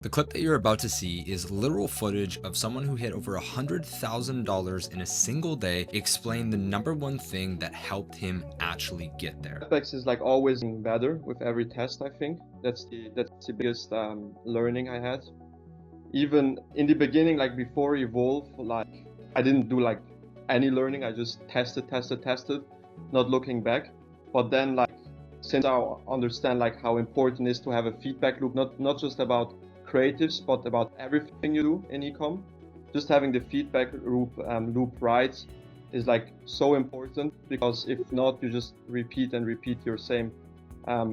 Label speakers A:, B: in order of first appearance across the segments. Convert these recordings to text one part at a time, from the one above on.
A: The clip that you're about to see is literal footage of someone who hit over $100,000 in a single day explain the number one thing that helped him actually get there.
B: Apex is like always getting better with every test. I think that's the biggest learning I had. Even in the beginning, like before Evolve, like I didn't do like any learning. I just tested, not looking back. But then, like since I understand like how important it is to have a feedback loop, not just about creatives, but about everything you do in eCom. Just having the feedback loop right is like so important, because if not, you just repeat your same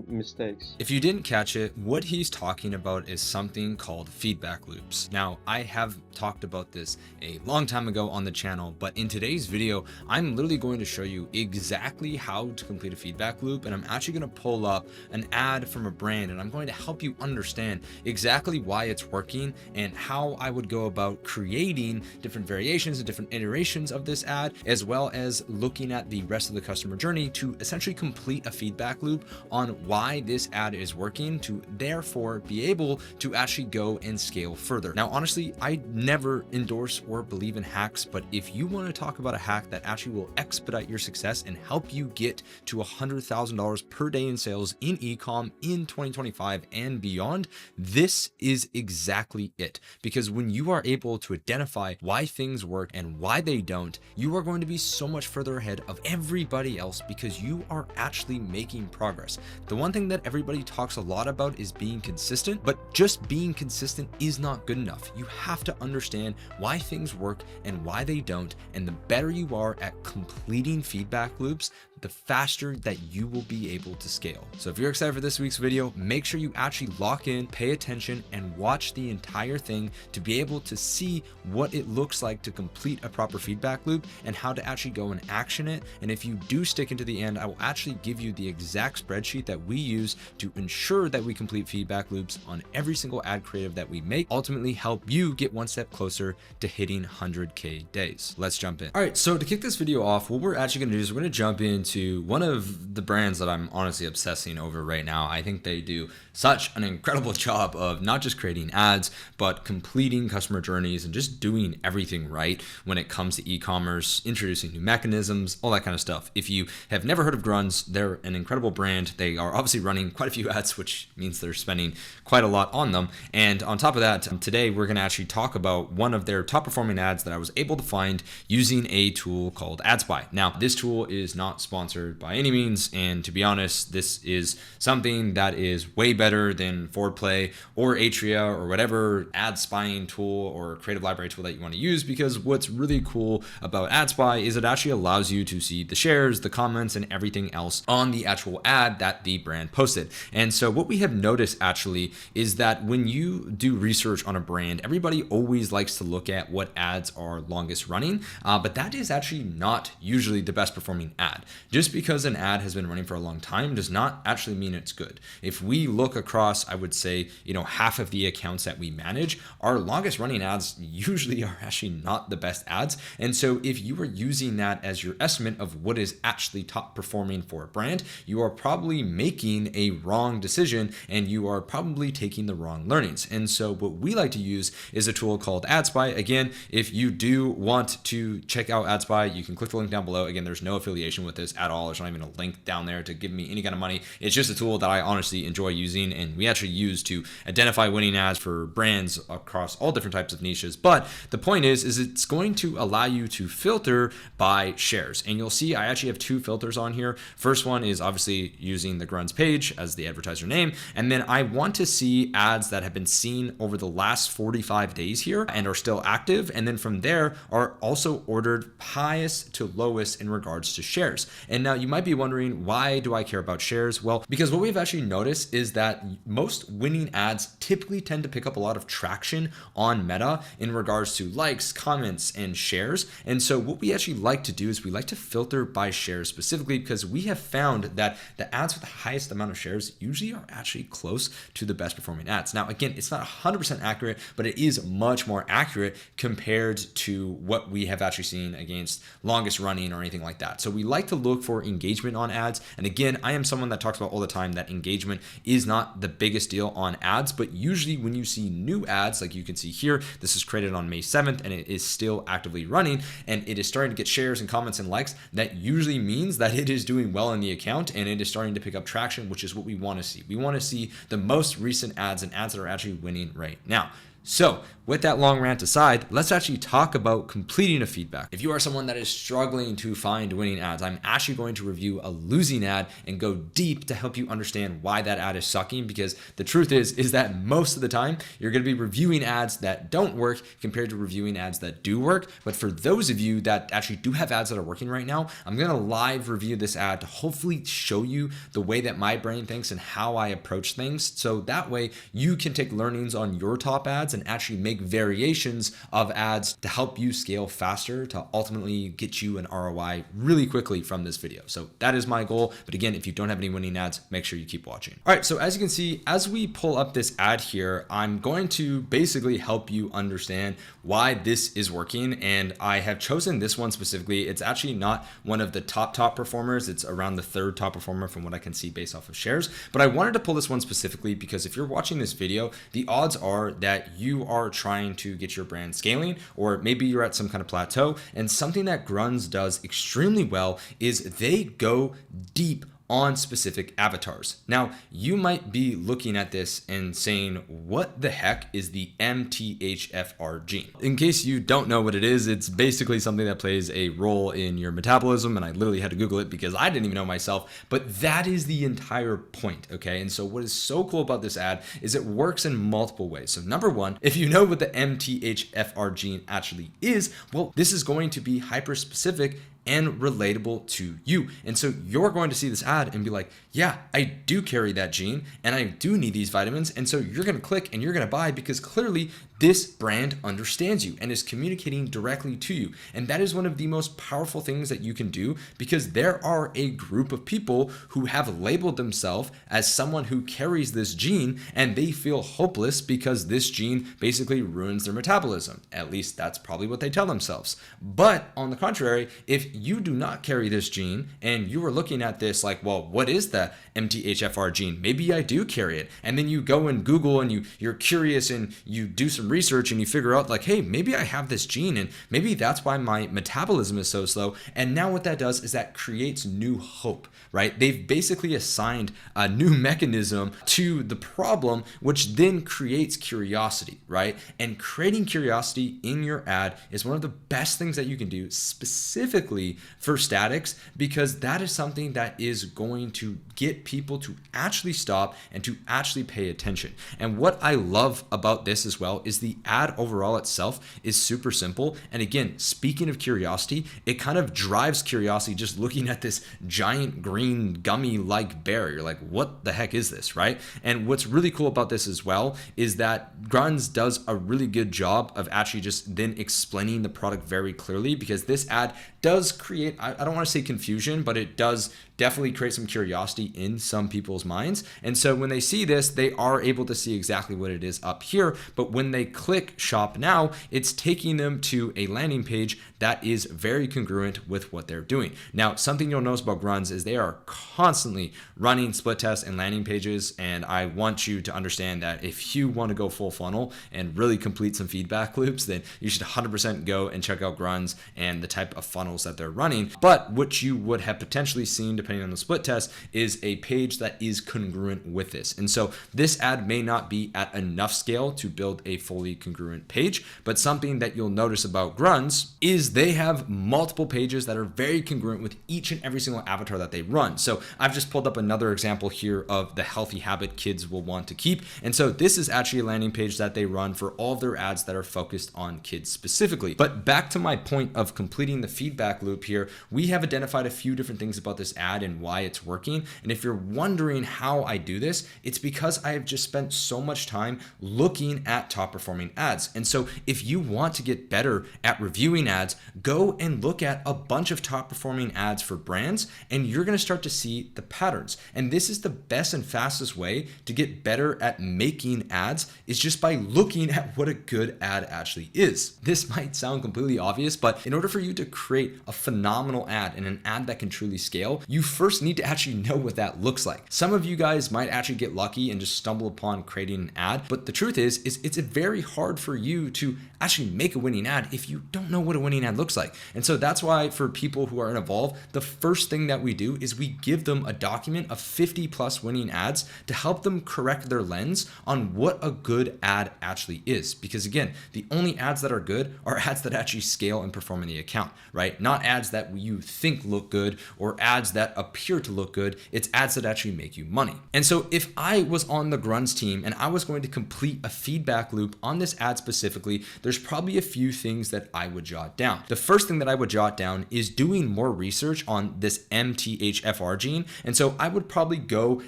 B: mistakes.
A: If you didn't catch it, what he's talking about is something called feedback loops. Now, I have talked about this a long time ago on the channel, but in today's video, I'm literally going to show you exactly how to complete a feedback loop. And I'm actually going to pull up an ad from a brand, and I'm going to help you understand exactly why it's working and how I would go about creating different variations and different iterations of this ad, as well as looking at the rest of the customer journey to essentially complete a feedback loop on why this ad is working, to therefore be able to actually go and scale further. Now, honestly, I never endorse or believe in hacks, but if you want to talk about a hack that actually will expedite your success and help you get to $100,000 per day in sales in eCom in 2025 and beyond, this is exactly it. Because when you are able to identify why things work and why they don't, you are going to be so much further ahead of everybody else, because you are actually making progress. The one thing that everybody talks a lot about is being consistent, but just being consistent is not good enough. You have to understand why things work and why they don't. And the better you are at completing feedback loops, the faster that you will be able to scale. So if you're excited for this week's video, make sure you actually lock in, pay attention, and watch the entire thing to be able to see what it looks like to complete a proper feedback loop and how to actually go and action it. And if you do stick into the end, I will actually give you the exact spreadsheet that we use to ensure that we complete feedback loops on every single ad creative that we make, ultimately help you get one step closer to hitting 100K days. Let's jump in. All right, so to kick this video off, what we're actually gonna do is we're gonna jump into one of the brands that I'm honestly obsessing over right now. I think they do such an incredible job of not just creating ads, but completing customer journeys and just doing everything right when it comes to e-commerce, introducing new mechanisms, all that kind of stuff. If you have never heard of Grunz, they're an incredible brand. They are obviously running quite a few ads, which means they're spending quite a lot on them. And on top of that, today we're going to actually talk about one of their top performing ads that I was able to find using a tool called AdSpy. Now, this tool is not sponsored by any means, and to be honest, this is something that is way better than Foreplay or Atria or whatever ad spying tool or creative library tool that you want to use, because what's really cool about AdSpy is it actually allows you to see the shares, the comments, and everything else on the actual ad that the brand posted. And so what we have noticed actually is that when you do research on a brand, everybody always likes to look at what ads are longest running, but that is actually not usually the best performing ad. Just because an ad has been running for a long time does not actually mean it's good. If we look across, I would say, half of the accounts that we manage, our longest running ads usually are actually not the best ads. And so if you are using that as your estimate of what is actually top performing for a brand, you are probably making a wrong decision and you are probably taking the wrong learnings. And so what we like to use is a tool called AdSpy. Again, if you do want to check out AdSpy, you can click the link down below. Again, there's no affiliation with this at all. There's not even a link down there to give me any kind of money. It's just a tool that I honestly enjoy using, and we actually use to identify winning ads for brands across all different types of niches. But the point is it's going to allow you to filter by shares. And you'll see I actually have two filters on here. First one is obviously using the Grunz page as the advertiser name. And then I want to see ads that have been seen over the last 45 days here and are still active. And then from there are also ordered highest to lowest in regards to shares. And now you might be wondering, why do I care about shares? Well, because what we've actually noticed is that most winning ads typically tend to pick up a lot of traction on Meta in regards to likes, comments, and shares. And so what we actually like to do is we like to filter by shares specifically, because we have found that the ads with the highest amount of shares usually are actually close to the best performing ads. Now, again, it's not 100% accurate, but it is much more accurate compared to what we have actually seen against longest running or anything like that. So we like to look look for engagement on ads. And again, I am someone that talks about all the time that engagement is not the biggest deal on ads, but usually when you see new ads, like you can see here, this is created on May 7th and it is still actively running and it is starting to get shares and comments and likes, that usually means that it is doing well in the account and it is starting to pick up traction, which is what we want to see. We want to see the most recent ads and ads that are actually winning right now. So with that long rant aside, let's actually talk about completing a feedback. If you are someone that is struggling to find winning ads, I'm actually going to review a losing ad and go deep to help you understand why that ad is sucking, because the truth is that most of the time you're going to be reviewing ads that don't work compared to reviewing ads that do work. But for those of you that actually do have ads that are working right now, I'm going to live review this ad to hopefully show you the way that my brain thinks and how I approach things. So that way you can take learnings on your top ads and actually make variations of ads to help you scale faster to ultimately get you an ROI really quickly from this video. So that is my goal. But again, if you don't have any winning ads, make sure you keep watching. All right, so as you can see, as we pull up this ad here, I'm going to basically help you understand why this is working. And I have chosen this one specifically. It's actually not one of the top performers. It's around the third top performer from what I can see based off of shares. But I wanted to pull this one specifically because if you're watching this video, the odds are that you are trying to get your brand scaling, or maybe you're at some kind of plateau. And something that Gruns does extremely well is they go deep on specific avatars. Now, you might be looking at this and saying, what the heck is the MTHFR gene? In case you don't know what it is, it's basically something that plays a role in your metabolism. And I literally had to Google it because I didn't even know myself, but that is the entire point, okay? And so what is so cool about this ad is it works in multiple ways. So number one, if you know what the MTHFR gene actually is, well, this is going to be hyper specific and relatable to you. And so you're going to see this ad and be like, yeah, I do carry that gene and I do need these vitamins. And so you're going to click and you're going to buy because clearly this brand understands you and is communicating directly to you. And that is one of the most powerful things that you can do, because there are a group of people who have labeled themselves as someone who carries this gene and they feel hopeless because this gene basically ruins their metabolism. At least that's probably what they tell themselves. But on the contrary, if you do not carry this gene and you are looking at this like, well, what is the MTHFR gene? Maybe I do carry it. And then you go and Google and you're curious and you do some research and you figure out like, hey, maybe I have this gene and maybe that's why my metabolism is so slow. And now what that does is that creates new hope, right? They've basically assigned a new mechanism to the problem, which then creates curiosity, right? And creating curiosity in your ad is one of the best things that you can do specifically for statics, because that is something that is going to get people to actually stop and to actually pay attention. And what I love about this as well is the ad overall itself is super simple. And again, speaking of curiosity, it kind of drives curiosity just looking at this giant green gummy like bear. You're like, what the heck is this, right? And what's really cool about this as well is that Gruns does a really good job of actually just then explaining the product very clearly, because this ad does create, I don't want to say confusion, but it does definitely create some curiosity in some people's minds. And so when they see this, they are able to see exactly what it is up here. But when they click shop now, it's taking them to a landing page that is very congruent with what they're doing. Now, something you'll notice about Gruns is they are constantly running split tests and landing pages. And I want you to understand that if you want to go full funnel and really complete some feedback loops, then you should 100% go and check out Gruns and the type of funnels that they're running. But what you would have potentially seen, depending on the split test, is a page that is congruent with this. And so this ad may not be at enough scale to build a fully congruent page, but something that you'll notice about Gruns is they have multiple pages that are very congruent with each and every single avatar that they run. So I've just pulled up another example here of the healthy habit kids will want to keep. And so this is actually a landing page that they run for all of their ads that are focused on kids specifically. But back to my point of completing the feedback loop here, we have identified a few different things about this ad ad and why it's working. And if you're wondering how I do this, it's because I have just spent so much time looking at top performing ads. And so if you want to get better at reviewing ads, go and look at a bunch of top performing ads for brands, and you're going to start to see the patterns. And this is the best and fastest way to get better at making ads, is just by looking at what a good ad actually is. This might sound completely obvious, but in order for you to create a phenomenal ad and an ad that can truly scale, you first need to actually know what that looks like. Some of you guys might actually get lucky and just stumble upon creating an ad, but the truth is it's very hard for you to actually make a winning ad if you don't know what a winning ad looks like. And so that's why for people who are in Evolve, the first thing that we do is we give them a document of 50 plus winning ads to help them correct their lens on what a good ad actually is. Because again, the only ads that are good are ads that actually scale and perform in the account, right? Not ads that you think look good or ads that appear to look good. It's ads that actually make you money. And so if I was on the Gruns team and I was going to complete a feedback loop on this ad specifically, there's probably a few things that I would jot down. The first thing that I would jot down is doing more research on this MTHFR gene. And so I would probably go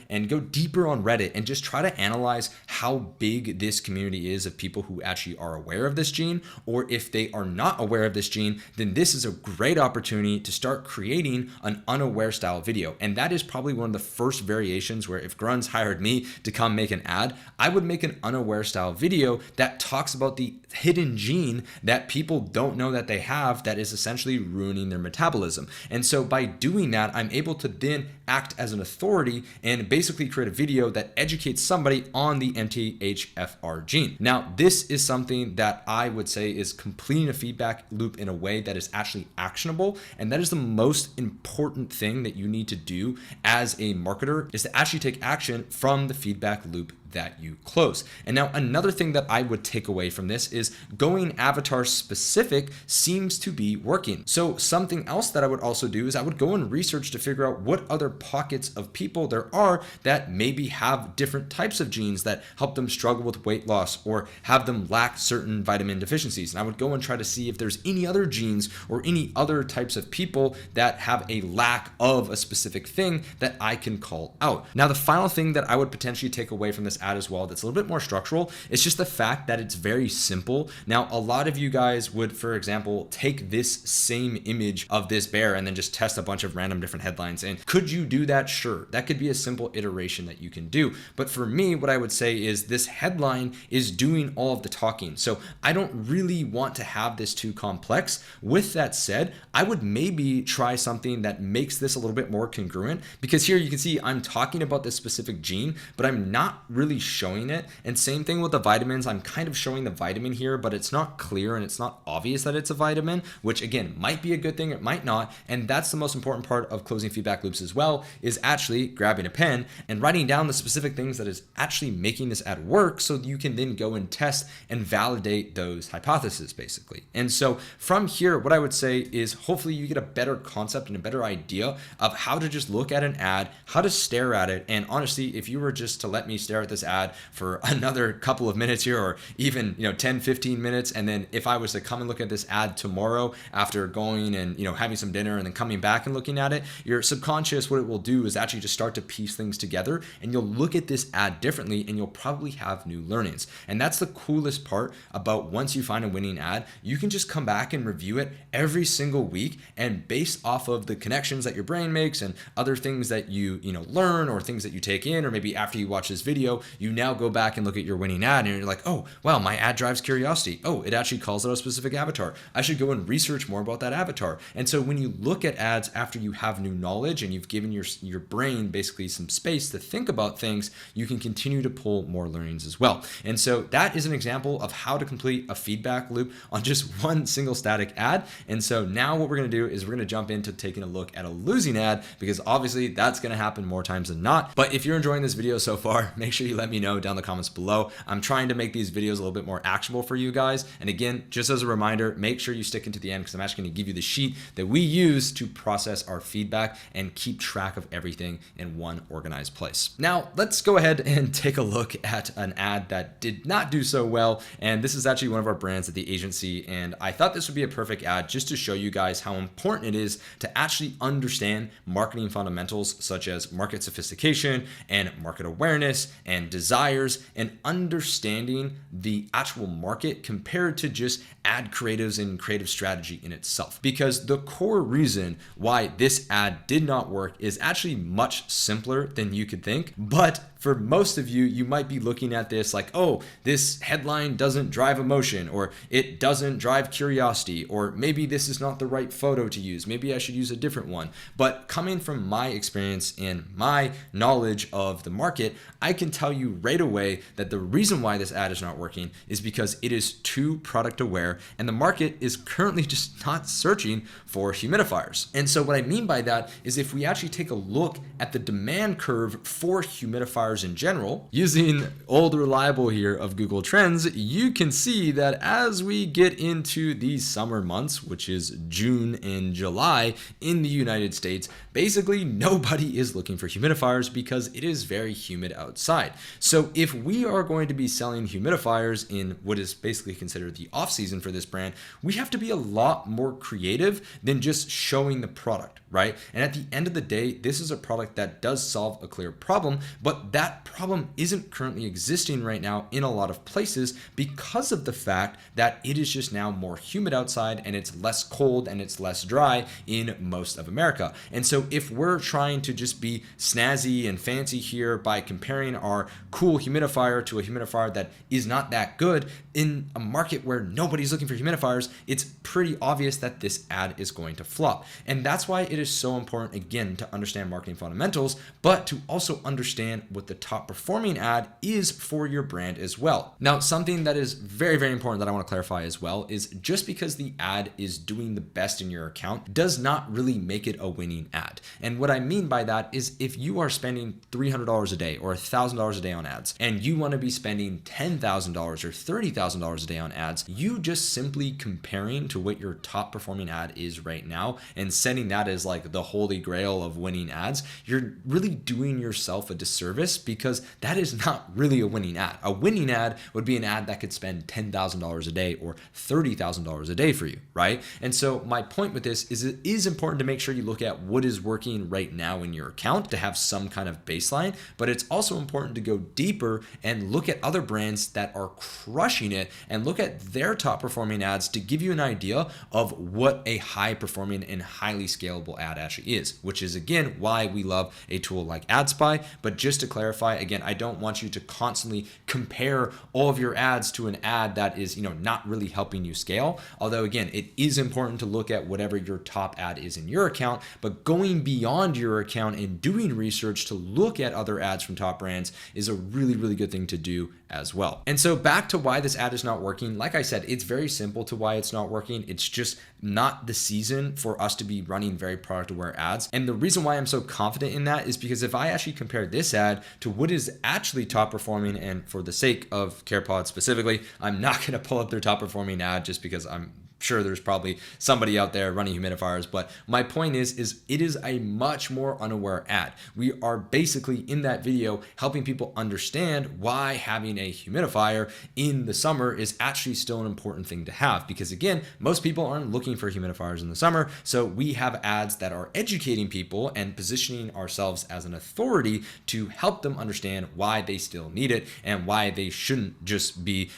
A: deeper on Reddit and just try to analyze how big this community is of people who actually are aware of this gene, or if they are not aware of this gene, then this is a great opportunity to start creating an unaware style video. And that is probably one of the first variations where if Gruns hired me to come make an ad, I would make an unaware style video that talks about the hidden gene that people don't know that they have that is essentially ruining their metabolism. And so by doing that, I'm able to then act as an authority and basically create a video that educates somebody on the MTHFR gene. Now, this is something that I would say is completing a feedback loop in a way that is actually actionable. And that is the most important thing that you need to do as a marketer, is to actually take action from the feedback loop that you close. And now another thing that I would take away from this is going avatar specific seems to be working. So something else that I would also do is I would go and research to figure out what other pockets of people there are that maybe have different types of genes that help them struggle with weight loss or have them lack certain vitamin deficiencies. And I would go and try to see if there's any other genes or any other types of people that have a lack of a specific thing that I can call out. Now, the final thing that I would potentially take away from this ad as well that's a little bit more structural, it's just the fact that it's very simple. Now, a lot of you guys would, for example, take this same image of this bear and then just test a bunch of random different headlines. And could you do that? Sure. That could be a simple iteration that you can do. But for me, what I would say is this headline is doing all of the talking. So I don't really want to have this too complex. With that said, I would maybe try something that makes this a little bit more congruent, because here you can see I'm talking about this specific gene, but I'm not really showing it. And same thing with the vitamins. I'm kind of showing the vitamin here, but it's not clear and it's not obvious that it's a vitamin, which again might be a good thing, it might not. And that's the most important part of closing feedback loops as well, is actually grabbing a pen and writing down the specific things that is actually making this ad work, so you can then go and test and validate those hypotheses basically. And so from here, what I would say is hopefully you get a better concept and a better idea of how to just look at an ad, how to stare at it. And honestly, if you were just to let me stare at this ad for another couple of minutes here, or even 10-15 minutes, and then if I was to come and look at this ad tomorrow after going and having some dinner and then coming back and looking at it, your subconscious, what it will do is actually just start to piece things together, and you'll look at this ad differently and you'll probably have new learnings. And that's the coolest part about once you find a winning ad, you can just come back and review it every single week, and based off of the connections that your brain makes and other things that you learn or things that you take in, or maybe after you watch this video, you now go back and look at your winning ad and you're like, oh, wow, my ad drives curiosity. Oh, it actually calls out a specific avatar. I should go and research more about that avatar. And so when you look at ads after you have new knowledge and you've given your brain basically some space to think about things, you can continue to pull more learnings as well. And so that is an example of how to complete a feedback loop on just one single static ad. And so now what we're going to do is we're going to jump into taking a look at a losing ad, because obviously that's going to happen more times than not. But if you're enjoying this video so far, make sure you let me know down in the comments below. I'm trying to make these videos a little bit more actionable for you guys. And again, just as a reminder, make sure you stick into the end because I'm actually going to give you the sheet that we use to process our feedback and keep track of everything in one organized place. Now, let's go ahead and take a look at an ad that did not do so well. And this is actually one of our brands at the agency. And I thought this would be a perfect ad just to show you guys how important it is to actually understand marketing fundamentals such as market sophistication and market awareness and desires, and understanding the actual market compared to just ad creatives and creative strategy in itself. Because the core reason why this ad did not work is actually much simpler than you could think. But for most of you, you might be looking at this like, oh, this headline doesn't drive emotion, or it doesn't drive curiosity, or maybe this is not the right photo to use. Maybe I should use a different one. But coming from my experience and my knowledge of the market, I can tell you right away that the reason why this ad is not working is because it is too product aware, and the market is currently just not searching for humidifiers. And so what I mean by that is if we actually take a look at the demand curve for humidifiers in general, using old reliable here of Google Trends, you can see that as we get into these summer months, which is June and July in the United States, basically nobody is looking for humidifiers because it is very humid outside. So if we are going to be selling humidifiers in what is basically considered the off season for this brand, we have to be a lot more creative than just showing the product, right? And at the end of the day, this is a product that does solve a clear problem, but that problem isn't currently existing right now in a lot of places because of the fact that it is just now more humid outside and it's less cold and it's less dry in most of America. And so if we're trying to just be snazzy and fancy here by comparing our cool humidifier to a humidifier that is not that good in a market where nobody's looking for humidifiers, it's pretty obvious that this ad is going to flop. And that's why it is so important, again, to understand marketing fundamentals, but to also understand what the top performing ad is for your brand as well. Now, something that is very, very important that I want to clarify as well is just because the ad is doing the best in your account does not really make it a winning ad. And what I mean by that is if you are spending $300 a day or $1,000 a day on ads, and you want to be spending $10,000 or $30,000 a day on ads, you just simply comparing to what your top performing ad is right now and setting that as like the holy grail of winning ads, you're really doing yourself a disservice because that is not really a winning ad. A winning ad would be an ad that could spend $10,000 a day or $30,000 a day for you, right? And so my point with this is it is important to make sure you look at what is working right now in your account to have some kind of baseline, but it's also important to go deeper and look at other brands that are crushing it and look at their top performing ads to give you an idea of what a high performing and highly scalable ad actually is, which is again why we love a tool like AdSpy. But just to clarify, again, I don't want you to constantly compare all of your ads to an ad that is, not really helping you scale. Although again, it is important to look at whatever your top ad is in your account, but going beyond your account and doing research to look at other ads from top brands is a really, really good thing to do as well. And so back to why this ad is not working. Like I said, it's very simple to why it's not working. It's just not the season for us to be running very product aware ads. And the reason why I'm so confident in that is because if I actually compare this ad to what is actually top performing, and for the sake of CarePod specifically, I'm not going to pull up their top performing ad just because I'm sure there's probably somebody out there running humidifiers, but my point is it is a much more unaware ad. We are basically in that video helping people understand why having a humidifier in the summer is actually still an important thing to have, because again, most people aren't looking for humidifiers in the summer. So we have ads that are educating people and positioning ourselves as an authority to help them understand why they still need it and why they shouldn't just be,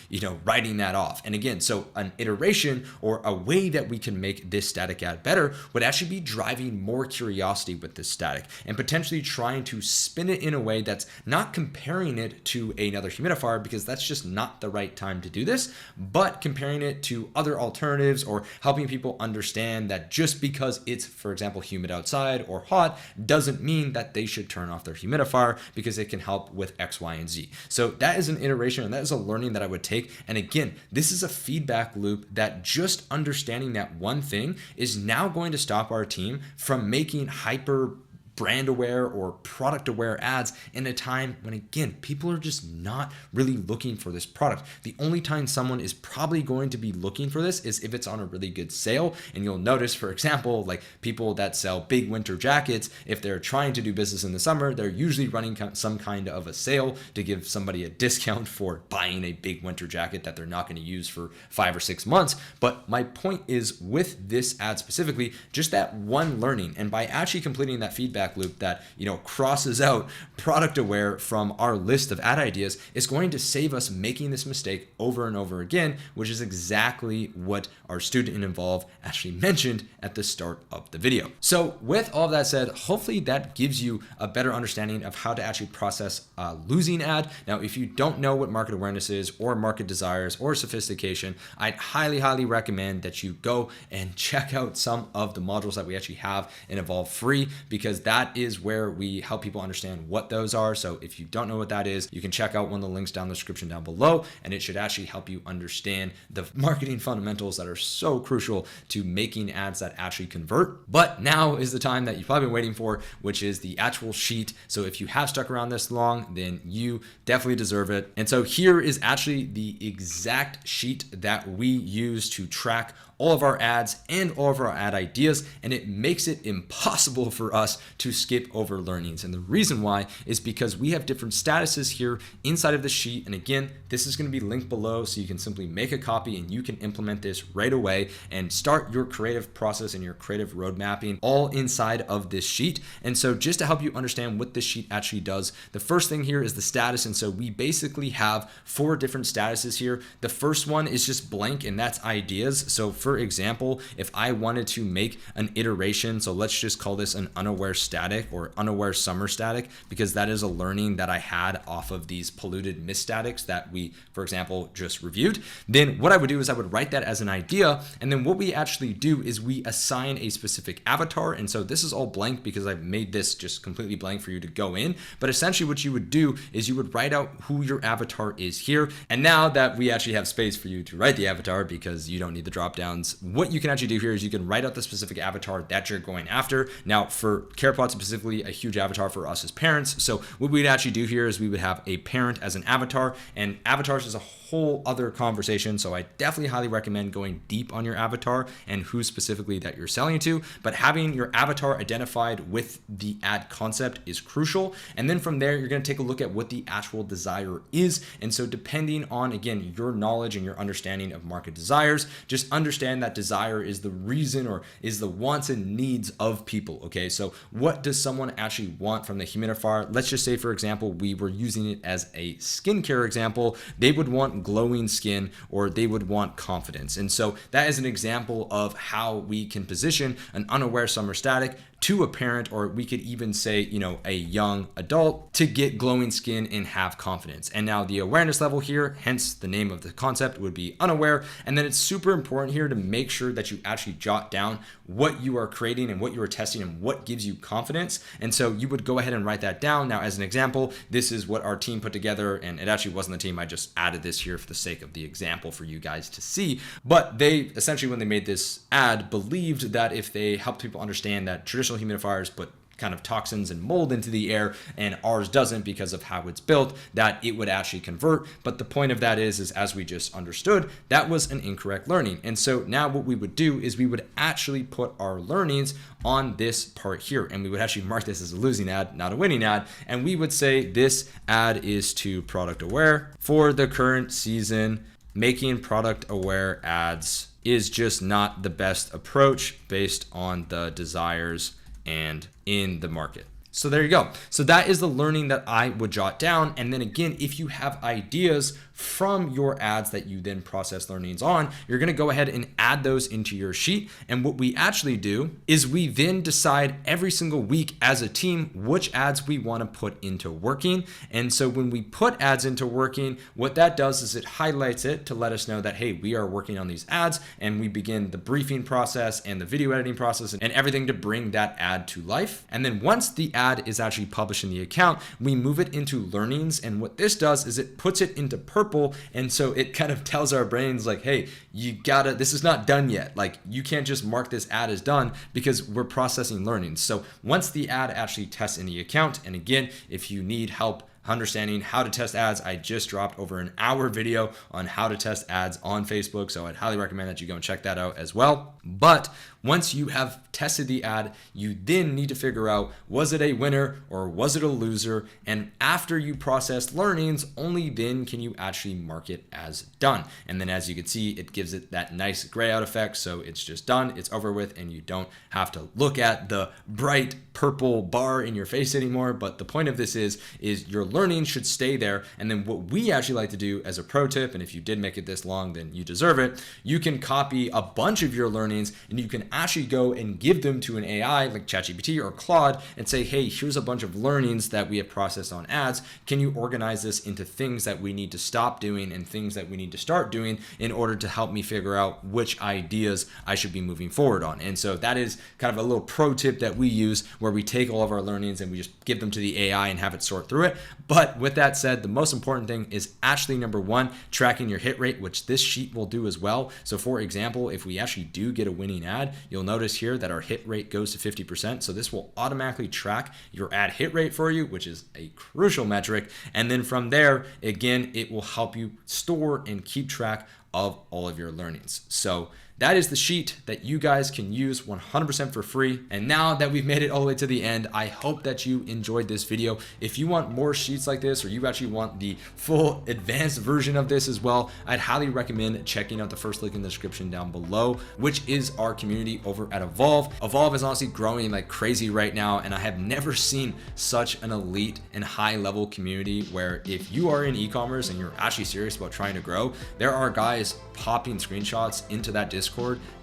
A: writing that off. And again, so an iteration or a way that we can make this static ad better would actually be driving more curiosity with this static and potentially trying to spin it in a way that's not comparing it to another humidifier, because that's just not the right time to do this, but comparing it to other alternatives or helping people understand that just because it's, for example, humid outside or hot doesn't mean that they should turn off their humidifier, because it can help with X, Y, and Z. So that is an iteration and that is a learning that I would take. And again, this is a feedback loop that just understanding that one thing is now going to stop our team from making hyper brand aware or product aware ads in a time when, again, people are just not really looking for this product. The only time someone is probably going to be looking for this is if it's on a really good sale. And you'll notice, for example, like people that sell big winter jackets, if they're trying to do business in the summer, they're usually running some kind of a sale to give somebody a discount for buying a big winter jacket that they're not going to use for 5 or 6 months. But my point is, with this ad specifically, just that one learning, and by actually completing that feedback loop that, crosses out product aware from our list of ad ideas, is going to save us making this mistake over and over again, which is exactly what our student involved actually mentioned at the start of the video. So with all of that said, hopefully that gives you a better understanding of how to actually process a losing ad. Now, if you don't know what market awareness is, or market desires, or sophistication, I'd highly recommend that you go and check out some of the modules that we actually have in Evolve Free, because that is where we help people understand what those are. So if you don't know what that is, you can check out one of the links down in the description down below, and it should actually help you understand the marketing fundamentals that are so crucial to making ads that actually convert. But now is the time that you've probably been waiting for, which is the actual sheet. So if you have stuck around this long, then you definitely deserve it. And so here is actually the exact sheet that we use to track all of our ads and all of our ad ideas, and it makes it impossible for us to skip over learnings. And the reason why is because we have different statuses here inside of the sheet. And again, this is going to be linked below, so you can simply make a copy and you can implement this right away and start your creative process and your creative road mapping all inside of this sheet. And so just to help you understand what this sheet actually does, the first thing here is the status. And so we basically have 4 different statuses here. The first one is just blank, and that's ideas. So for example, if I wanted to make an iteration, so let's just call this an unaware static or unaware summer static, because that is a learning that I had off of these polluted mist statics that we, for example, just reviewed. Then what I would do is I would write that as an idea. And then what we actually do is we assign a specific avatar. And so this is all blank because I've made this just completely blank for you to go in. But essentially what you would do is you would write out who your avatar is here. And now that we actually have space for you to write the avatar because you don't need the drop downs, what you can actually do here is you can write out the specific avatar that you're going after. Now for CarePod specifically, a huge avatar for us as parents. So what we'd actually do here is we would have a parent as an avatar, and avatars is a whole other conversation. So I definitely highly recommend going deep on your avatar and who specifically that you're selling to, but having your avatar identified with the ad concept is crucial. And then from there, you're going to take a look at what the actual desire is. And so depending on, again, your knowledge and your understanding of market desires, just understand that desire is the reason or is the wants and needs of people. Okay, so what does someone actually want from the humidifier? Let's just say, for example, we were using it as a skincare example. They would want glowing skin, or they would want confidence. And so that is an example of how we can position an unaware summer static to a parent, or we could even say, a young adult, to get glowing skin and have confidence. And now the awareness level here, hence the name of the concept, would be unaware. And then it's super important here to make sure that you actually jot down what you are creating and what you are testing and what gives you confidence. And so you would go ahead and write that down. Now, as an example, this is what our team put together, and it actually wasn't the team. I just added this here for the sake of the example for you guys to see. But they essentially, when they made this ad, believed that if they helped people understand that traditional humidifiers put kind of toxins and mold into the air, and ours doesn't because of how it's built, that it would actually convert. But the point of that is as we just understood, that was an incorrect learning. And so now what we would do is we would actually put our learnings on this part here, and we would actually mark this as a losing ad, not a winning ad. And we would say this ad is to product aware for the current season. Making product aware ads is just not the best approach based on the desires and in the market. So there you go. So that is the learning that I would jot down. And then again, if you have ideas from your ads that you then process learnings on, you're going to go ahead and add those into your sheet. And what we actually do is we then decide every single week as a team which ads we want to put into working. And so when we put ads into working, what that does is it highlights it to let us know that, hey, we are working on these ads, and we begin the briefing process and the video editing process and everything to bring that ad to life. And then once the ad is actually published in the account, we move it into learnings. And what this does is it puts it into purple. And so it kind of tells our brains like, hey, this is not done yet. Like, you can't just mark this ad as done because we're processing learning. So once the ad actually tests in the account, and again, if you need help understanding how to test ads, I just dropped over an hour video on how to test ads on Facebook. So I'd highly recommend that you go and check that out as well. But once you have tested the ad, you then need to figure out, was it a winner or was it a loser? And after you process learnings, only then can you actually mark it as done. And then as you can see, it gives it that nice gray out effect. So it's just done, it's over with, and you don't have to look at the bright purple bar in your face anymore. But the point of this is your learning should stay there. And then what we actually like to do as a pro tip, and if you did make it this long, then you deserve it, you can copy a bunch of your learnings and you can actually go and give them to an AI like ChatGPT or Claude and say, hey, here's a bunch of learnings that we have processed on ads. Can you organize this into things that we need to stop doing and things that we need to start doing in order to help me figure out which ideas I should be moving forward on? And so that is kind of a little pro tip that we use, where we take all of our learnings and we just give them to the AI and have it sort through it. But with that said, the most important thing is actually number one, tracking your hit rate, which this sheet will do as well. So for example, if we actually do get a winning ad, you'll notice here that our hit rate goes to 50%. So this will automatically track your ad hit rate for you, which is a crucial metric. And then from there, again, it will help you store and keep track of all of your learnings. So that is the sheet that you guys can use 100% for free. And now that we've made it all the way to the end, I hope that you enjoyed this video. If you want more sheets like this, or you actually want the full advanced version of this as well, I'd highly recommend checking out the first link in the description down below, which is our community over at Evolve. Evolve is honestly growing like crazy right now, and I have never seen such an elite and high level community where if you are in e-commerce and you're actually serious about trying to grow, there are guys popping screenshots into that Discord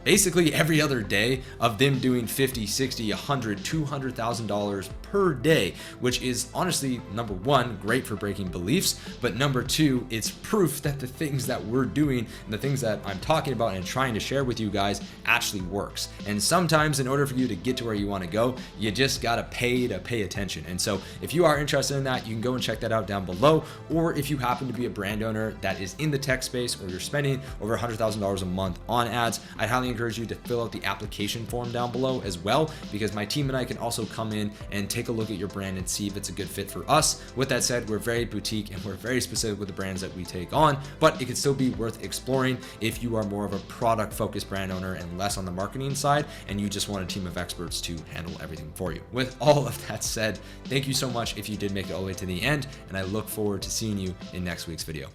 A: basically every other day of them doing 50, 60, 100, $200,000 per day, which is honestly, number one, great for breaking beliefs, but number two, it's proof that the things that we're doing and the things that I'm talking about and trying to share with you guys actually works. And sometimes in order for you to get to where you want to go, you just gotta pay attention. And so if you are interested in that, you can go and check that out down below. Or if you happen to be a brand owner that is in the tech space, or you're spending over $100,000 a month on ads, I'd highly encourage you to fill out the application form down below as well, because my team and I can also come in and take a look at your brand and see if it's a good fit for us. With that said, we're very boutique and we're very specific with the brands that we take on, but it could still be worth exploring if you are more of a product focused brand owner and less on the marketing side, and you just want a team of experts to handle everything for you. With all of that said, thank you so much if you did make it all the way to the end, and I look forward to seeing you in next week's video.